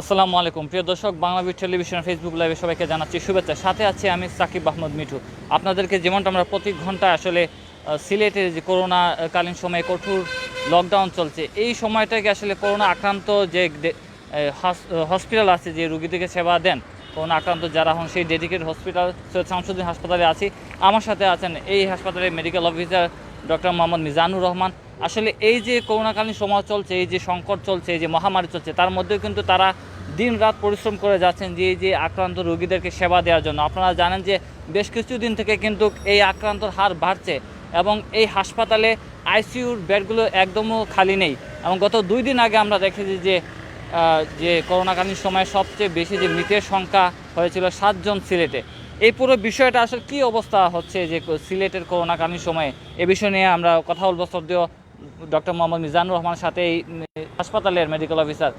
আসসালামু আলাইকুম প্রিয় দর্শক, বাংলাদেশ টেলিভিশন ফেসবুক লাইভে সবাইকে জানাচ্ছি শুভেচ্ছা। সাথে আছি আমি সাকিব আহমদ মিঠু। আপনাদেরকে যেমনটা আমরা প্রতি ঘন্টায় আসলে সিলেটের যে করোনা কালীন সময়ে কঠোর লকডাউন চলছে, এই সময়টাকে আসলে করোনা আক্রান্ত যে হসপিটাল আছে, যে রুগীদেরকে সেবা দেন, করোনা আক্রান্ত যারা হন, সেই ডেডিকেটেড হসপিটাল সৈয়দ শামসুদ্দিন হাসপাতালে আছি। আমার সাথে আছেন এই হাসপাতালের medical officer doctor Mohammad Mizanur Rahman. আসলে এই যে করোনাকালীন সময় চলছে, এই যে সংকট চলছে, এই যে মহামারী চলছে, তার মধ্যেও কিন্তু তারা দিন রাত পরিশ্রম করে যাচ্ছেন যে এই যে আক্রান্ত রোগীদেরকে সেবা দেওয়ার জন্য। আপনারা জানেন যে বেশ কিছুদিন থেকে কিন্তু এই আক্রান্তর হার বাড়ছে এবং এই হাসপাতালে আইসিইউর বেডগুলো একদমও খালি নেই। এবং গত 2 দিন আগে আমরা দেখেছি যে করোনাকালীন সময়ে সবচেয়ে বেশি যে মৃতের সংখ্যা হয়েছিল 7 জন সিলেটে। এই পুরো বিষয়টা আসলে কী অবস্থা হচ্ছে যে সিলেটের করোনাকালীন সময়ে, এ বিষয় নিয়ে আমরা কথা বলবো শ্রদ্ধেয় ডক্টর মোহাম্মদ মিজানুর রহমানের সাথে, এই হাসপাতালের মেডিকেল অফিসার।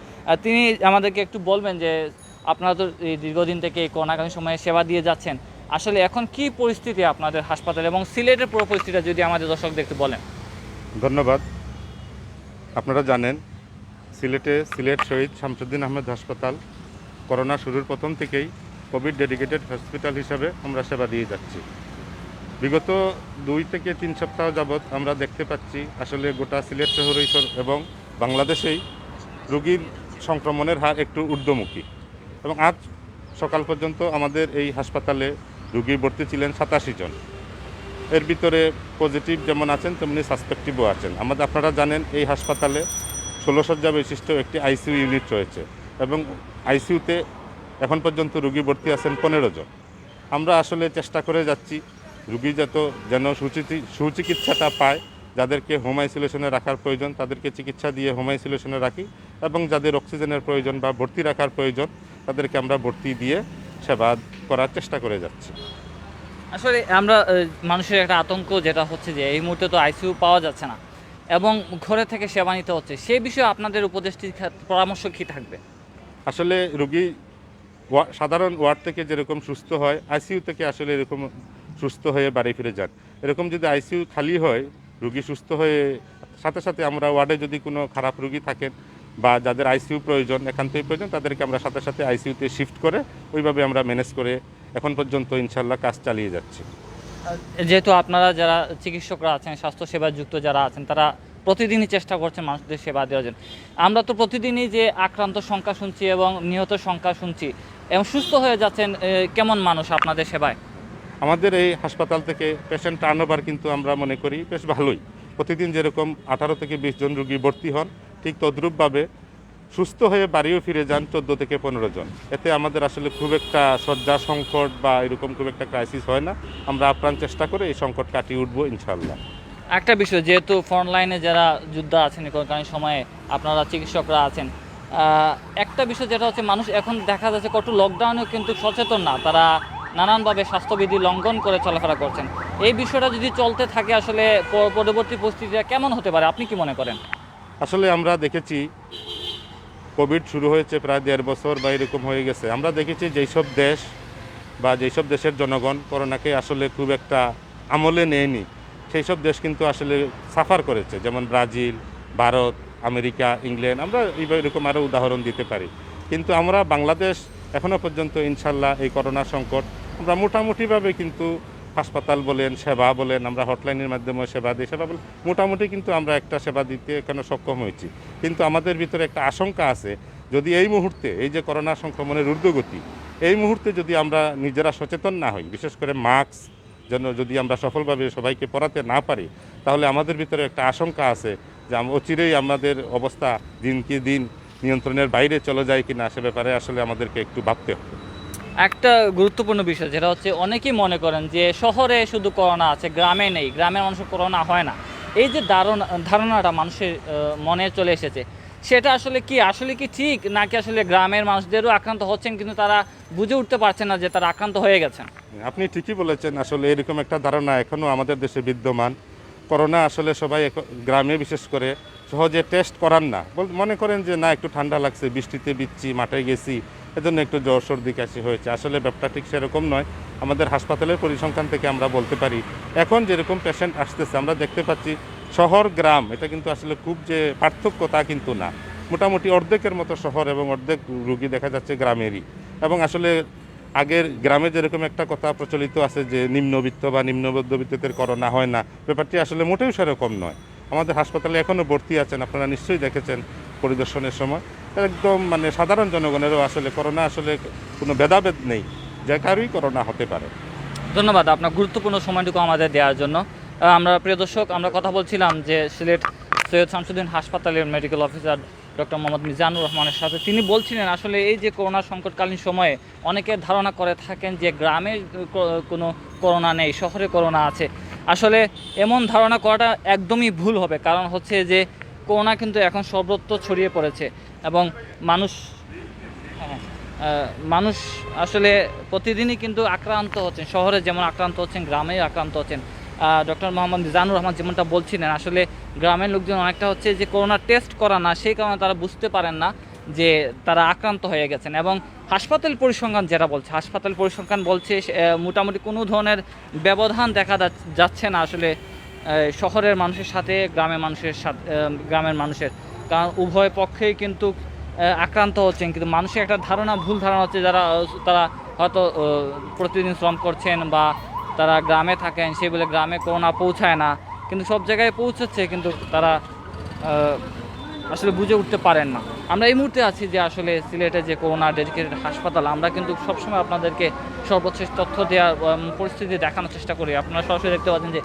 তিনি আমাদেরকে একটু বলবেন যে আপনারা তো এই দীর্ঘদিন থেকে এই করোনাকালীন সময়ে সেবা দিয়ে যাচ্ছেন, আসলে এখন কি পরিস্থিতি আপনাদের হাসপাতালে এবং সিলেটের পুরো পরিস্থিতিটা যদি আমাদের দর্শকদের একটু বলেন। ধন্যবাদ। আপনারা জানেন সিলেট শহীদ শামসুদ্দিন আহমেদ হাসপাতাল করোনা শুরুর প্রথম থেকেই কোভিড ডেডিকেটেড হসপিটাল হিসাবে আমরা সেবা দিয়ে যাচ্ছি। বিগত 2 থেকে 3 সপ্তাহ যাবৎ আমরা দেখতে পাচ্ছি আসলে গোটা সিলেট শহর এবং বাংলাদেশেই রোগীর সংক্রমণের হার একটু ঊর্ধ্বমুখী। এবং আজ সকাল পর্যন্ত আমাদের এই হাসপাতালে রোগী ভর্তি ছিলেন 87 জন। এর ভিতরে পজিটিভ যেমন আছেন তেমনি সাসপেক্টিভও আছেন। আপনারা জানেন এই হাসপাতালে 16 শয্যা বিশিষ্ট একটি আইসিইউ ইউনিট রয়েছে এবং আইসিইউতে এখন পর্যন্ত রোগী ভর্তি আছেন 15 জন। আমরা আসলে চেষ্টা করে যাচ্ছি রোগী যেন সুচিকিৎসাটা পায়। যাদেরকে হোম আইসোলেশনে রাখার প্রয়োজন তাদেরকে চিকিৎসা দিয়ে হোম আইসোলেশনে রাখি এবং যাদের অক্সিজেনের প্রয়োজন বা ভর্তি রাখার প্রয়োজন তাদেরকে আমরা ভর্তি দিয়ে সেবা করার চেষ্টা করে যাচ্ছি। আসলে আমরা মানুষের একটা আতঙ্ক যেটা হচ্ছে যে এই মুহূর্তে তো আইসিইউ পাওয়া যাচ্ছে না এবং ঘরে থেকে সেবা নিতে হচ্ছে, সেই বিষয়ে আপনাদের উপদেষ্টির পরামর্শ কী থাকবে? আসলে রোগী সাধারণ ওয়ার্ড থেকে যেরকম সুস্থ হয়, আইসিইউ থেকে আসলে এরকম সুস্থ হয়ে বাড়ি ফিরে যান। এরকম যদি আইসিইউ খালি হয়, রোগী সুস্থ হয়ে সাথে সাথে আমরা ওয়ার্ডে যদি কোনো খারাপ রোগী থাকেন বা যাদের আইসিইউ প্রয়োজন, একান্তই প্রয়োজন, তাদেরকে আমরা সাথে সাথে আইসিইউতে শিফট করে ওইভাবে আমরা ম্যানেজ করে এখন পর্যন্ত ইনশাল্লাহ কাজ চালিয়ে যাচ্ছি। যেহেতু আপনারা যারা চিকিৎসকরা আছেন, স্বাস্থ্যসেবা যুক্ত যারা আছেন, তারা প্রতিদিনই চেষ্টা করছেন মানুষদের সেবা দেওয়ার জন্য। আমরা তো প্রতিদিনই যে আক্রান্ত সংখ্যা শুনছি এবং নিহত সংখ্যা শুনছি এবং সুস্থ হয়ে যাচ্ছেন কেমন মানুষ আপনাদের সেবায়? আমাদের এই হাসপাতাল থেকে পেশেন্ট টার্নওভার কিন্তু আমরা মনে করি বেশ ভালোই। প্রতিদিন যেরকম 18 থেকে 20 জন রোগী ভর্তি হন, ঠিক তদ্রূপভাবে সুস্থ হয়ে বাড়িও ফিরে যান 14 থেকে 15 জন। এতে আমাদের আসলে খুব একটা শয্যা সংকট বা এরকম খুব একটা ক্রাইসিস হয় না। আমরা আপ্রাণ চেষ্টা করে এই সংকট কাটিয়ে উঠবো ইনশাআল্লাহ। একটা বিষয়, যেহেতু ফ্রন্ট লাইনে যারা যোদ্ধা আছেন করোনাকালীন সময়ে, আপনারা চিকিৎসকরা আছেন, একটা বিষয় যেটা হচ্ছে মানুষ এখন দেখা যাচ্ছে কঠোর লকডাউনেও কিন্তু সচেতন না, তারা নানানভাবে স্বাস্থ্যবিধি লঙ্ঘন করে চলাফেরা করছেন। এই বিষয়টা যদি চলতে থাকে আসলে পরবর্তী পরিস্থিতিটা কেমন হতে পারে, আপনি কি মনে করেন? আসলে আমরা দেখেছি কোভিড শুরু হয়েছে প্রায় 1.5 বছর বা এরকম হয়ে গেছে। আমরা দেখেছি যেসব দেশ বা যেসব দেশের জনগণ করোনাকে আসলে খুব একটা আমলে নেয়নি, সেই সব দেশ কিন্তু আসলে সাফার করেছে, যেমন ব্রাজিল, ভারত, আমেরিকা, ইংল্যান্ড, আমরা এরকম আরও উদাহরণ দিতে পারি। কিন্তু আমরা বাংলাদেশ এখনও পর্যন্ত ইনশাল্লাহ এই করোনা সংকট আমরা মোটামুটিভাবে কিন্তু হাসপাতাল বলেন, সেবা বলেন, আমরা হটলাইনের মাধ্যমে সেবা দিই, সেবা বলেন, মোটামুটি কিন্তু আমরা একটা সেবা দিতে এখানে সক্ষম হয়েছি। কিন্তু আমাদের ভিতরে একটা আশঙ্কা আছে, যদি এই মুহূর্তে এই যে করোনা সংক্রমণের ঊর্ধ্বগতি, এই মুহূর্তে যদি আমরা নিজেরা সচেতন না হই, বিশেষ করে মাস্ক যদি আমরা সফলভাবে সবাইকে পরাতে না পারি, তাহলে আমাদের ভিতরে একটা আশঙ্কা আছে যে অচিরেই আমাদের অবস্থা দিনকে দিন নিয়ন্ত্রণের বাইরে চলে যায় কিনা, সে ব্যাপারে আসলে আমাদেরকে একটু ভাবতে হবে। একটা গুরুত্বপূর্ণ বিষয় যেটা হচ্ছে, অনেকেই মনে করেন যে শহরে শুধু করোনা আছে, গ্রামে নেই, গ্রামের মানুষের করোনা হয় না। এই যে ধারণাটা মানুষের মনে চলে এসেছে, সেটা আসলে কি ঠিক, নাকি আসলে গ্রামের মানুষদেরও আক্রান্ত হচ্ছেন কিন্তু তারা বুঝে উঠতে পারছেন না যে তারা আক্রান্ত হয়ে গেছেন? আপনি ঠিকই বলেছেন, আসলে এরকম একটা ধারণা এখনও আমাদের দেশে বিদ্যমান। করোনা আসলে সবাই গ্রামে বিশেষ করে সহজে টেস্ট করান না, মনে করেন যে না একটু ঠান্ডা লাগছে, বৃষ্টিতে ভিজছি, মাঠে গেছি, এজন্য একটু জ্বর সর্দি কাশি হয়েছে। আসলে ব্যাপারটা ঠিক সেরকম নয়। আমাদের হাসপাতালের পরিসংখ্যান থেকে আমরা বলতে পারি এখন যেরকম পেশেন্ট আসতেছে, আমরা দেখতে পাচ্ছি শহর গ্রাম এটা কিন্তু আসলে খুব যে পার্থক্য তা কিন্তু না। মোটামুটি অর্ধেকের মতো শহর এবং অর্ধেক রুগী দেখা যাচ্ছে গ্রামেরই। এবং আসলে আগের গ্রামে যেরকম একটা কথা প্রচলিত আছে যে নিম্নবিত্ত বা নিম্ন মধ্যবিত্তদের করোনা হয় না, ব্যাপারটি আসলে মোটেও সেরকম নয়। আমাদের হাসপাতালে এখনও ভর্তি আছেন, আপনারা নিশ্চয়ই দেখেছেন পরিদর্শনের সময়। একদম মানে সাধারণ জনগণেরও আসলে করোনা আসলে কোনো ভেদাভেদ নেই, যে কারোই করোনা হতে পারে। ধন্যবাদ আপনার গুরুত্বপূর্ণ সময়টুকু আমাদের দেওয়ার জন্য। আমরা প্রিয় দর্শক, আমরা কথা বলছিলাম যে সিলেট সৈয়দ শামসুদ্দিন হাসপাতালের medical officer doctor Mohammad Mizanur রহমানের সাথে। তিনি বলছিলেন আসলে এই যে করোনা সংকটকালীন সময়ে অনেকে ধারণা করে থাকেন যে গ্রামে কোনো করোনা নেই, শহরে করোনা আছে। আসলে এমন ধারণা করাটা একদমই ভুল হবে, কারণ হচ্ছে যে করোনা কিন্তু এখন সর্বত্র ছড়িয়ে পড়েছে এবং মানুষ আসলে প্রতিদিনই কিন্তু আক্রান্ত হচ্ছেন, শহরে যেমন আক্রান্ত হচ্ছেন গ্রামেই আক্রান্ত হচ্ছেন। ডক্টর মোহাম্মদ মিজানুর রহমান যেমনটা বলছিলেন, আসলে গ্রামের লোকজন অনেকটা হচ্ছে যে করোনা টেস্ট করা না, সেই কারণে তারা বুঝতে পারেন না যে তারা আক্রান্ত হয়ে গেছেন। এবং হাসপাতাল পরিসংখ্যান যেটা বলছে, হাসপাতাল পরিসংখ্যান বলছে মোটামুটি কোনো ধরনের ব্যবধান দেখা যাচ্ছে না আসলে শহরের মানুষের সাথে গ্রামের মানুষের, কারণ উভয় পক্ষেই কিন্তু আক্রান্ত হচ্ছেন। কিন্তু মানুষের একটা ভুল ধারণা হচ্ছে, তারা হয়তো প্রতিদিন শ্রম করছেন বা তারা গ্রামে থাকেন, সেই বলে গ্রামে করোনা পৌঁছায় না, কিন্তু সব জায়গায় পৌঁছচ্ছে, কিন্তু তারা আসলে বুঝে উঠতে পারেন না। আমরা এই মুহূর্তে আছি যে আসলে সিলেটে যে করোনা ডেডিকেটেড হাসপাতাল, আমরা কিন্তু সবসময় আপনাদেরকে সর্বশেষ তথ্য দেওয়ার পরিস্থিতি দেখানোর চেষ্টা করি। আপনারা সরাসরি দেখতে পাচ্ছেন যে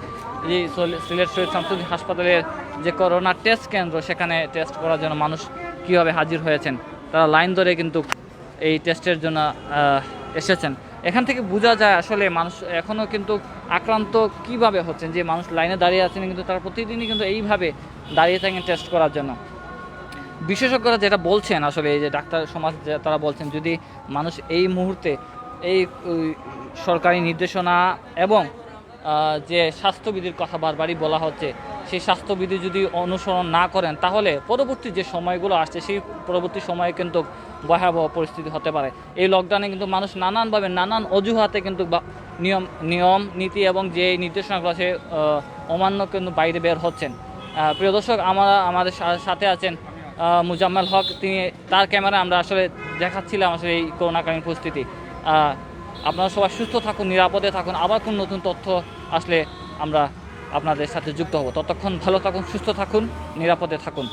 এই সিলেট সৈয়দ শামসুদ্দিন হাসপাতালের যে করোনা টেস্ট কেন্দ্র, সেখানে টেস্ট করার জন্য মানুষ কীভাবে হাজির হয়েছেন, তারা লাইন ধরে কিন্তু এই টেস্টের জন্য এসেছেন। এখান থেকে বোঝা যায় আসলে মানুষ এখনও কিন্তু আক্রান্ত কিভাবে হচ্ছেন, যে মানুষ লাইনে দাঁড়িয়ে আছেন, কিন্তু তারা প্রতিদিনই কিন্তু এইভাবে দাঁড়িয়ে থাকেন টেস্ট করার জন্য। বিশেষজ্ঞরা যেটা বলছেন, আসলে এই যে ডাক্তার সমাজ তারা বলছেন, যদি মানুষ এই মুহূর্তে এই সরকারি নির্দেশনা এবং যে স্বাস্থ্যবিধির কথা বারবারই বলা হচ্ছে, সেই স্বাস্থ্যবিধি যদি অনুসরণ না করেন, তাহলে পরবর্তী যে সময়গুলো আসছে সেই পরবর্তী সময়ে কিন্তু ভয়াবহ পরিস্থিতি হতে পারে। এই লকডাউনে কিন্তু মানুষ নানানভাবে নানান অজুহাতে কিন্তু নিয়ম নীতি এবং যে নির্দেশনাগুলো সে অমান্য কিন্তু বাইরে বের হচ্ছেন। প্রিয় দর্শক, আমাদের সাথে আছেন মুজাম্মেল হক, তার ক্যামেরায় আমরা আসলে দেখাচ্ছিলাম আসলে এই করোনাকালীন পরিস্থিতি। আপনারা সবাই সুস্থ থাকুন, নিরাপদে থাকুন। আবার কোন নতুন তথ্য আসলে আমরা আপনাদের সাথে যুক্ত হব। ততক্ষণ ভালো থাকুন, সুস্থ থাকুন, নিরাপদে থাকুন।